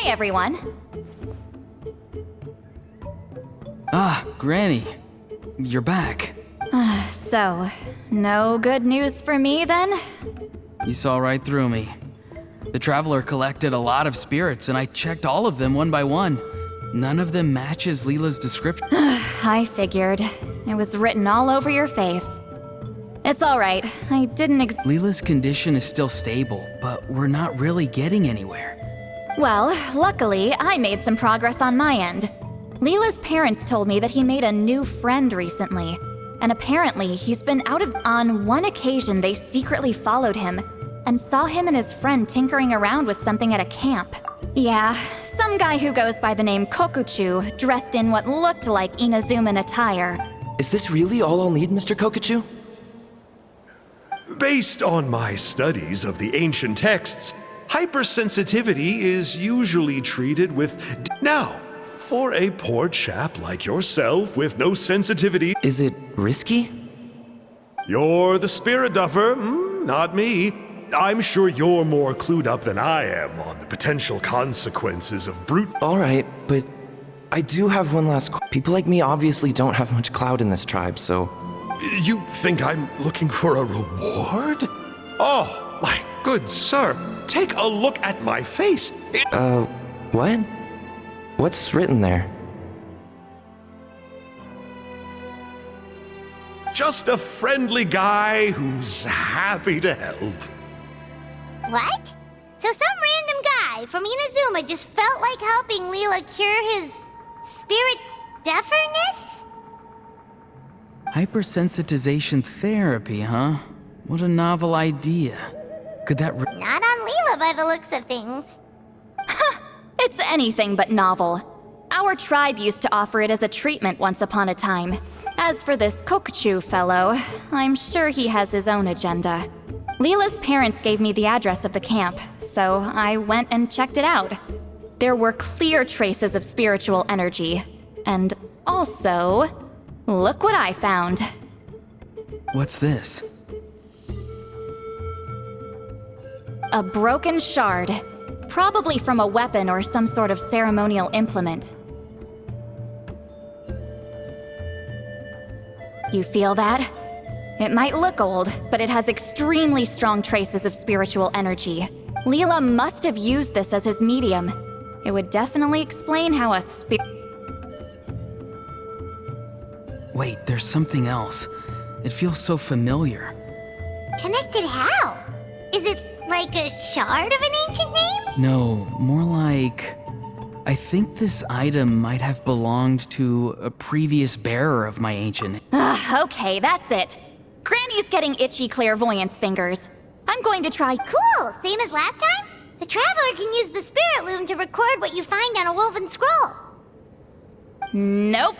Hey everyone! Ah, Granny. You're back. So, no good news for me then? You saw right through me. The Traveler collected a lot of spirits, and I checked all of them one by one. None of them matches Leela's description. I figured. It was written all over your face. It's alright. I didn't Leela's condition is still stable, but we're not really getting anywhere. Well, luckily, I made some progress on my end. Leela's parents told me that he made a new friend recently. And apparently, he's been On one occasion, they secretly followed him and saw him and his friend tinkering around with something at a camp. Yeah, some guy who goes by the name Kokuchu, dressed in what looked like Inazuman attire. Is this really all I'll need, Mr. Kokuchu? Based on my studies of the ancient texts, hypersensitivity is usually treated with Now, for a poor chap like yourself with no sensitivity... Is it risky? You're the spirit duffer, not me. I'm sure you're more clued up than I am on the potential consequences of brute... Alright, but I do have one last People like me obviously don't have much clout in this tribe, so... You think I'm looking for a reward? Oh, my good sir, take a look at my face. What? What's written there? Just a friendly guy who's happy to help. What? So some random guy from Inazuma just felt like helping Leela cure his spirit deafness? Hypersensitization therapy, huh? What a novel idea. Could that Not on Leela by the looks of things. It's anything but novel. Our tribe used to offer it as a treatment once upon a time. As for this Kokuchu fellow, I'm sure he has his own agenda. Leela's parents gave me the address of the camp, so I went and checked it out. There were clear traces of spiritual energy. And also, look what I found. What's this? A broken shard. Probably from a weapon or some sort of ceremonial implement. You feel that? It might look old, but it has extremely strong traces of spiritual energy. Leela must have used this as his medium. It would definitely explain how a Wait, there's something else. It feels so familiar. Connected how? Is it like a shard of an ancient name? No, more like... I think this item might have belonged to a previous bearer of my ancient... Okay, that's it. Granny's getting itchy clairvoyance fingers. I'm going to try... Cool, same as last time? The Traveler can use the spirit loom to record what you find on a woven scroll. Nope.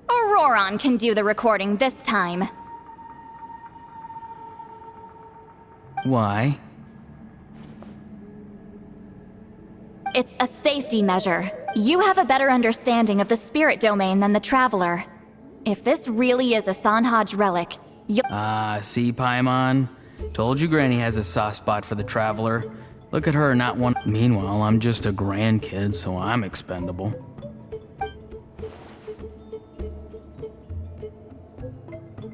Auroron can do the recording this time. Why? It's a safety measure. You have a better understanding of the spirit domain than the Traveler. If this really is a Sanhaj relic, you... See, Paimon? Told you Granny has a soft spot for the Traveler. Look at her, not one... Meanwhile, I'm just a grandkid, so I'm expendable.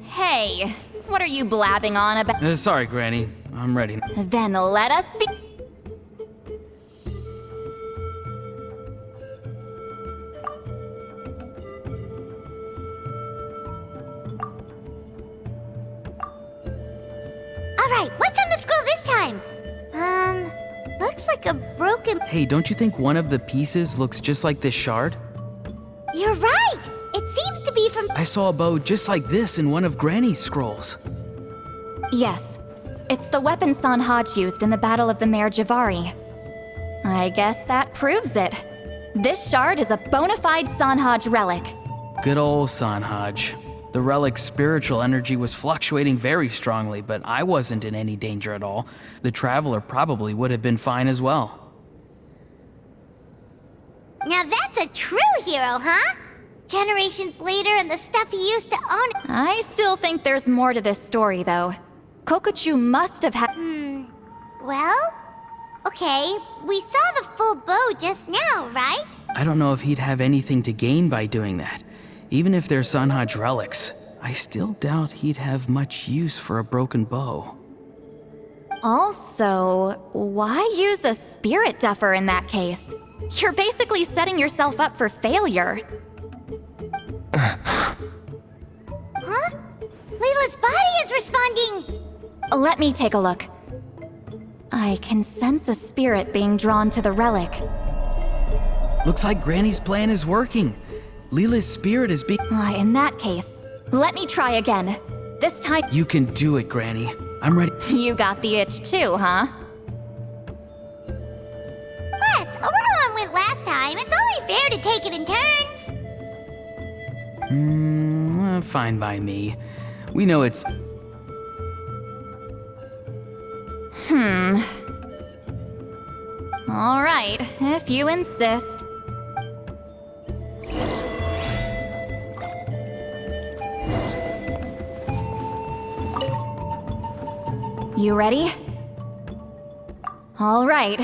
Hey, what are you blabbing on about? Sorry, Granny. I'm ready. Then let us be... Alright, what's on the scroll this time? Looks like a broken... Hey, don't you think one of the pieces looks just like this shard? You're right! It seems to be from... I saw a bow just like this in one of Granny's scrolls. Yes. It's the weapon Sanhaj used in the Battle of the Mare Javari. I guess that proves it. This shard is a bona fide Sanhaj relic. Good old Sanhaj. The relic's spiritual energy was fluctuating very strongly, but I wasn't in any danger at all. The Traveler probably would have been fine as well. Now that's a true hero, huh? Generations later and the stuff he used to own... I still think there's more to this story, though. Kokuchu must have had... Well? Okay, Okay, we saw the full bow just now, right? I don't know if he'd have anything to gain by doing that. Even if they're Sanhaj relics, I still doubt he'd have much use for a broken bow. Also, why use a spirit duffer in that case? You're basically setting yourself up for failure. Huh? Layla's body is responding! Let me take a look. I can sense a spirit being drawn to the relic. Looks like Granny's plan is working. Leela's spirit is being... In that case, let me try again. This time... You can do it, Granny. I'm ready. You got the itch too, huh? Plus, Auroron went last time. It's only fair to take it in turns. Fine by me. We know it's... All right, if you insist. You ready? All right.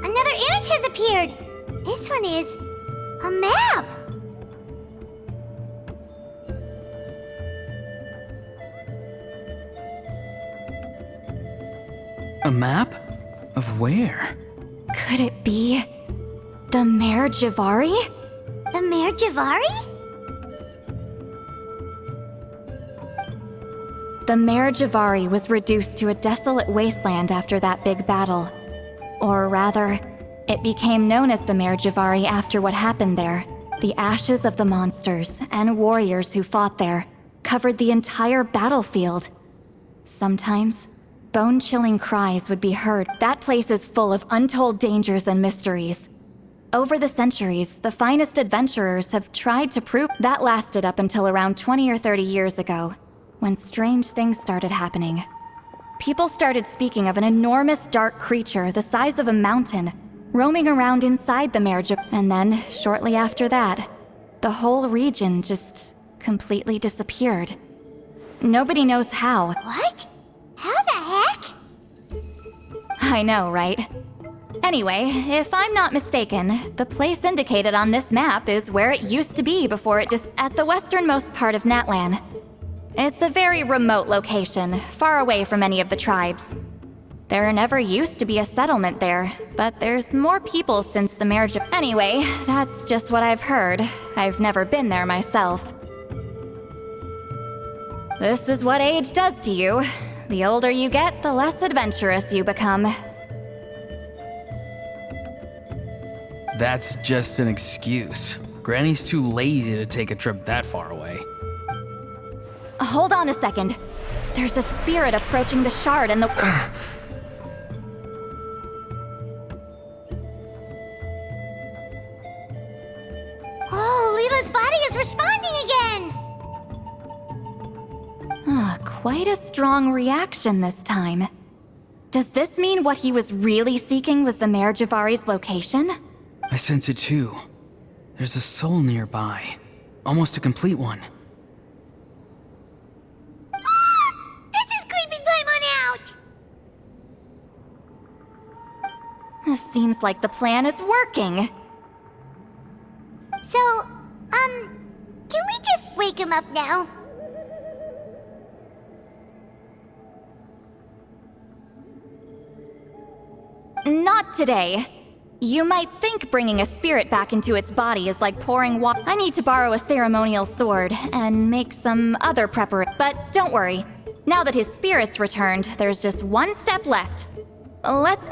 Another image has appeared. This one is a map. A map? Of where? Could it be the Mare Javari? The Mare Javari? The Mare Javari was reduced to a desolate wasteland after that big battle. Or rather, it became known as the Mare Javari after what happened there. The ashes of the monsters and warriors who fought there covered the entire battlefield. Sometimes, bone-chilling cries would be heard. That place is full of untold dangers and mysteries. Over the centuries, the finest adventurers have tried to prove that lasted up until around 20 or 30 years ago, when strange things started happening. People started speaking of an enormous dark creature the size of a mountain, roaming around inside the Mare Javari. And then, shortly after that, the whole region just completely disappeared. Nobody knows how. What? How the heck? I know, right? Anyway, if I'm not mistaken, the place indicated on this map is where it used to be before it at the westernmost part of Natlan. It's a very remote location, far away from any of the tribes. There never used to be a settlement there, but there's more people since the marriage. Anyway, that's just what I've heard. I've never been there myself. This is what age does to you. The older you get, the less adventurous you become. That's just an excuse. Granny's too lazy to take a trip that far away. Hold on a second. There's a spirit approaching the shard and the... Oh, Leela's body is responding again! Quite a strong reaction this time. Does this mean what he was really seeking was the Mare Javari's location? I sense it too. There's a soul nearby. Almost a complete one. This is creeping Paimon out! It seems like the plan is working. So, can we just wake him up now? Not today. You might think bringing a spirit back into its body is like pouring water. I need to borrow a ceremonial sword and make some other preparation. But don't worry. Now that his spirit's returned, there's just one step left. Let's...